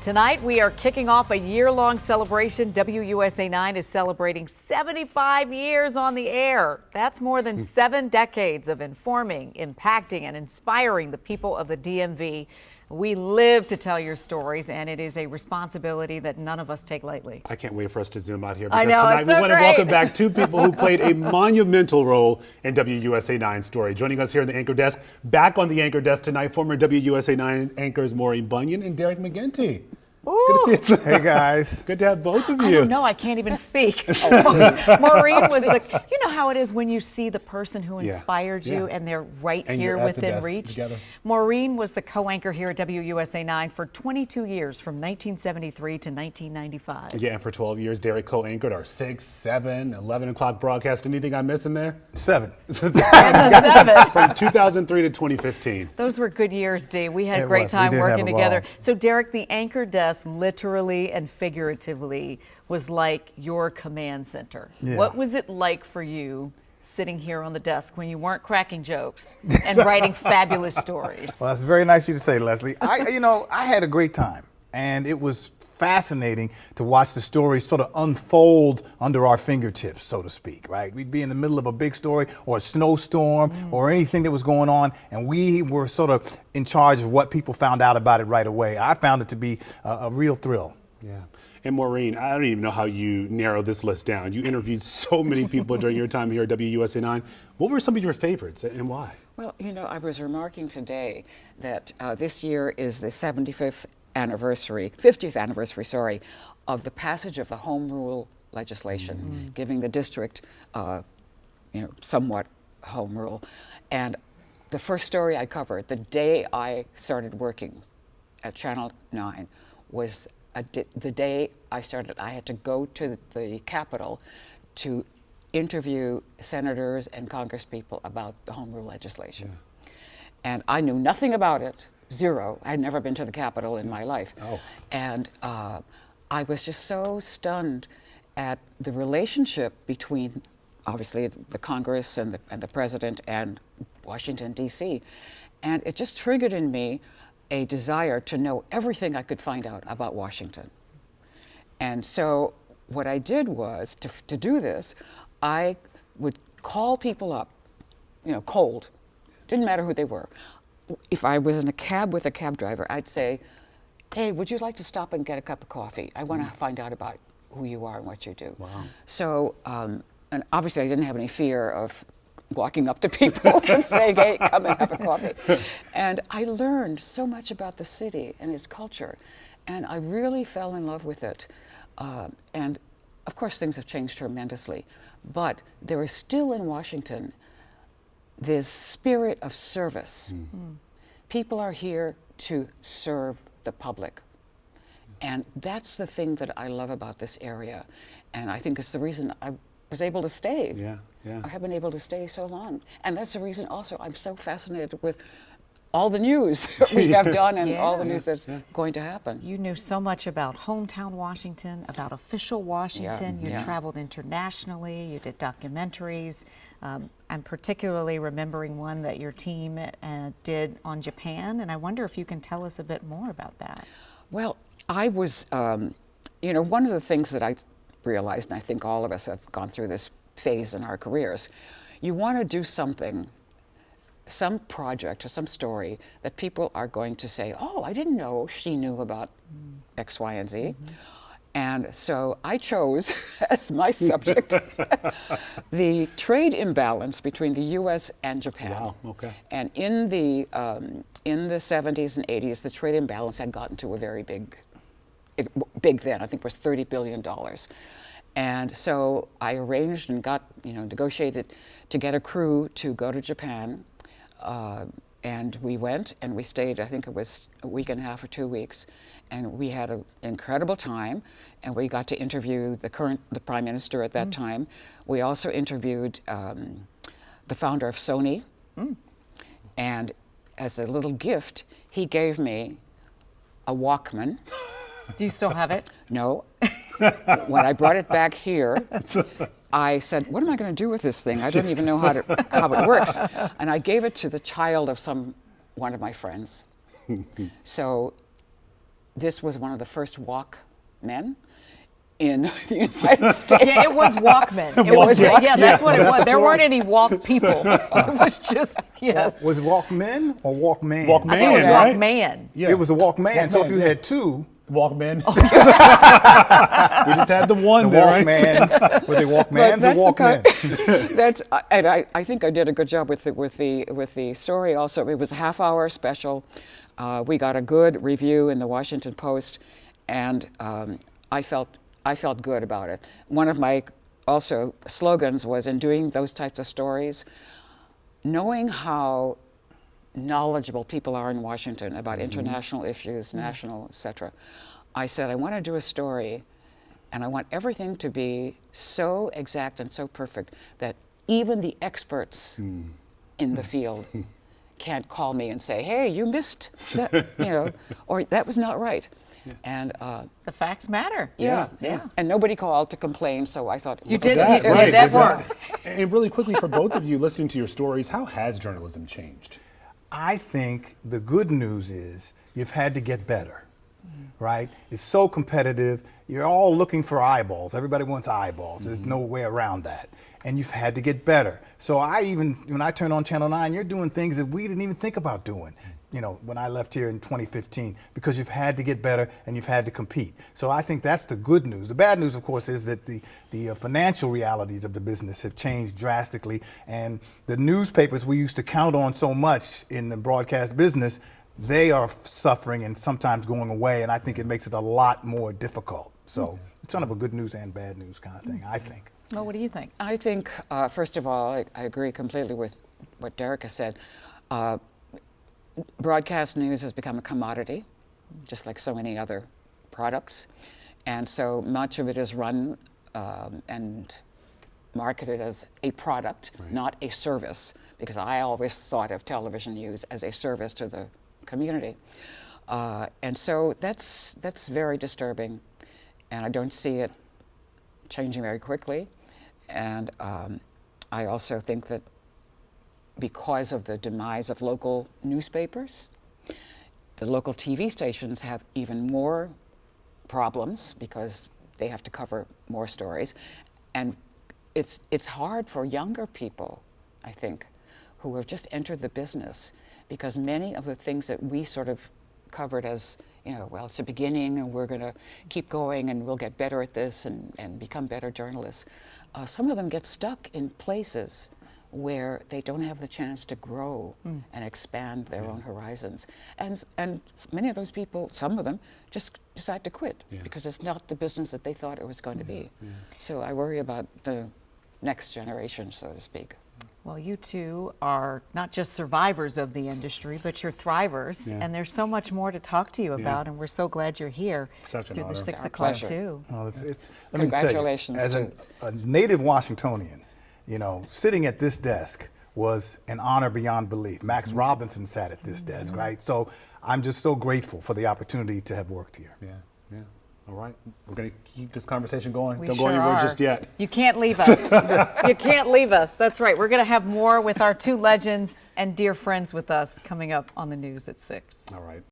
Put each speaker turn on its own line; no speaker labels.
Tonight, we are kicking off a year-long celebration. WUSA9 is celebrating 75 years on the air. That's more than 7 decades of informing, impacting, and inspiring the people of the DMV. We live to tell your stories, and it is a responsibility that none of us take lightly.
I can't wait for us to zoom out here
I
because
know,
tonight
it's
we
so
want to
great.
welcome back two people who played a monumental role in WUSA9's story. Joining us here in the anchor desk, back on the anchor desk tonight, former WUSA9 anchors Maureen Bunyan and Derek McGinty.
Ooh.
Good to see you.
Hey guys.
Good to have both of you.
I don't know, I can't even speak. Maureen was you know how it is when you see the person who inspired you and they're right
And
here
you're at the
within
desk
reach.
together. Maureen
Maureen was the co-anchor here at WUSA9 for 22 years, from 1973 to 1995.
Yeah, and for 12 years, Derek co-anchored our 6, 7, 11 o'clock broadcast. Anything I'm missing there?
7.
Seven.
From 2003 to 2015.
Those were good years, D. We had a
It
great
was. We
time
did have
working
a
together.
ball.
So, Derek, the anchor desk literally and figuratively was like your command center.
Yeah.
What was it like for you sitting here on the desk when you weren't cracking jokes and writing fabulous stories?
Well, that's very nice of you to say, Leslie. I had a great time, and it was fascinating to watch the stories sort of unfold under our fingertips, so to speak, right? We'd be in the middle of a big story or a snowstorm or anything that was going on, and we were sort of in charge of what people found out about it right away. I found it to be a real thrill.
Yeah. And Maureen, I don't even know how you narrowed this list down. You interviewed so many people during your time here at WUSA9. What were some of your favorites and why?
Well, you know, I was remarking today that this year is the 50th anniversary, sorry, of the passage of the Home Rule legislation, giving the district, somewhat home rule. And the first story I covered, the day I started working at Channel 9, was the day I started. I had to go to the Capitol to interview senators and congresspeople about the home rule legislation. And I knew nothing about it, zero. I'd never been to the Capitol in my life. And I was just so stunned at the relationship between, obviously, the Congress and the president and Washington, D.C. And it just triggered in me a desire to know everything I could find out about Washington. And so what I did was, to do this, I would call people up, cold, didn't matter who they were. If I was in a cab with a cab driver, I'd say, hey, would you like to stop and get a cup of coffee? I want to find out about who you are and what you do.
Wow.
So, and obviously I didn't have any fear of walking up to people and saying, hey, come and have a coffee. And I learned so much about the city and its culture, and I really fell in love with it. And of course, things have changed tremendously, but there is still in Washington this spirit of service. People are here to serve the public. And that's the thing that I love about this area. And I think it's the reason I was able to stay. I have been able to stay so long. And that's the reason also I'm so fascinated with all the news that we have done and all the news that's going to happen.
You knew so much about hometown Washington, about official Washington. You traveled internationally, you did documentaries. I'm particularly remembering one that your team did on Japan, and I wonder if you can tell us a bit more about that.
Well, I was, one of the things that I realized, and I think all of us have gone through this phase in our careers, you want to do something, some project or some story that people are going to say, oh, I didn't know she knew about X, Y, and Z. And so I chose as my subject the trade imbalance between the U.S. and Japan.
Wow, okay.
And in the 70s and 80s, the trade imbalance had gotten to a very big then, I think it was $30 billion. And so I arranged and got, negotiated to get a crew to go to Japan. And we went and we stayed, I think it was a week and a half or 2 weeks. And we had an incredible time. And we got to interview the Prime Minister at that time. We also interviewed the founder of Sony. And as a little gift, he gave me a Walkman.
Do you still have it?
No. When I brought it back here, I said, what am I going to do with this thing? I don't even know how it works. And I gave it to the child of one of my friends. So this was one of the first Walkmen in the United States.
Yeah, it was Walkman. It was, yeah, that's what it was. There weren't any walk people. It was just, yes.
Was it Walkmen or Walkman?
Walkman,
I think it was
right?
Walkman.
Yeah.
It was a Walkman. So if
Walkman,
you
yeah.
had two,
Walkman. We just had the one
the
there, right?
Walkmans, were they Walkmans or Walkmen?
That's and I think I did a good job with the story. Also, it was a half-hour special. We got a good review in the Washington Post, and I felt good about it. One of my also slogans was, in doing those types of stories, knowing how knowledgeable people are in Washington about international issues, national, etc. I said, I want to do a story, and I want everything to be so exact and so perfect that even the experts in the field can't call me and say, hey, you missed that, you know, or that was not right. And
The facts matter.
yeah.
Yeah.
And nobody called to complain, so I thought,
You did,
that,
you,
right,
that
exactly.
worked.
And really quickly, for both of you, listening to your stories, how has journalism changed?
I think the good news is you've had to get better, right? It's so competitive. You're all looking for eyeballs. Everybody wants eyeballs. There's no way around that. And you've had to get better. So when I turn on Channel 9, you're doing things that we didn't even think about doing, you know, when I left here in 2015, because you've had to get better and you've had to compete. So I think that's the good news. The bad news, of course, is that the financial realities of the business have changed drastically, and the newspapers we used to count on so much in the broadcast business, they are suffering and sometimes going away, and I think it makes it a lot more difficult. So it's kind of a good news and bad news kind of thing, I think.
Well, what do you think?
I think, first of all, I agree completely with what Derek has said. Broadcast news has become a commodity, just like so many other products. And so much of it is run and marketed as a product, not a service, because I always thought of television news as a service to the community. And so that's very disturbing, and I don't see it changing very quickly. And I also think that because of the demise of local newspapers, the local TV stations have even more problems because they have to cover more stories. And it's hard for younger people, I think, who have just entered the business, because many of the things that we sort of covered as, you know, well, it's a beginning and we're going to keep going and we'll get better at this and become better journalists. Some of them get stuck in places where they don't have the chance to grow and expand their own horizons. And many of those people, some of them, just decide to quit because it's not the business that they thought it was going to be. So I worry about the next generation, so to speak.
Well, you two are not just survivors of the industry, but you're thrivers,
Yeah.
and there's so much more to talk to you about, and we're so glad you're here.
Such an
to the
honor.
6
Our
o'clock
pleasure.
too.
Well, let me tell you,
Congratulations
as
to-
a native Washingtonian, you know, sitting at this desk was an honor beyond belief. Max Robinson sat at this desk, right? So I'm just so grateful for the opportunity to have worked here.
Yeah, yeah. All right, we're going to keep this conversation going.
We
Don't
sure
go anywhere
are.
just yet.
You can't leave us. You can't leave us. That's right. We're going to have more with our two legends and dear friends with us coming up on the news at 6.
All right.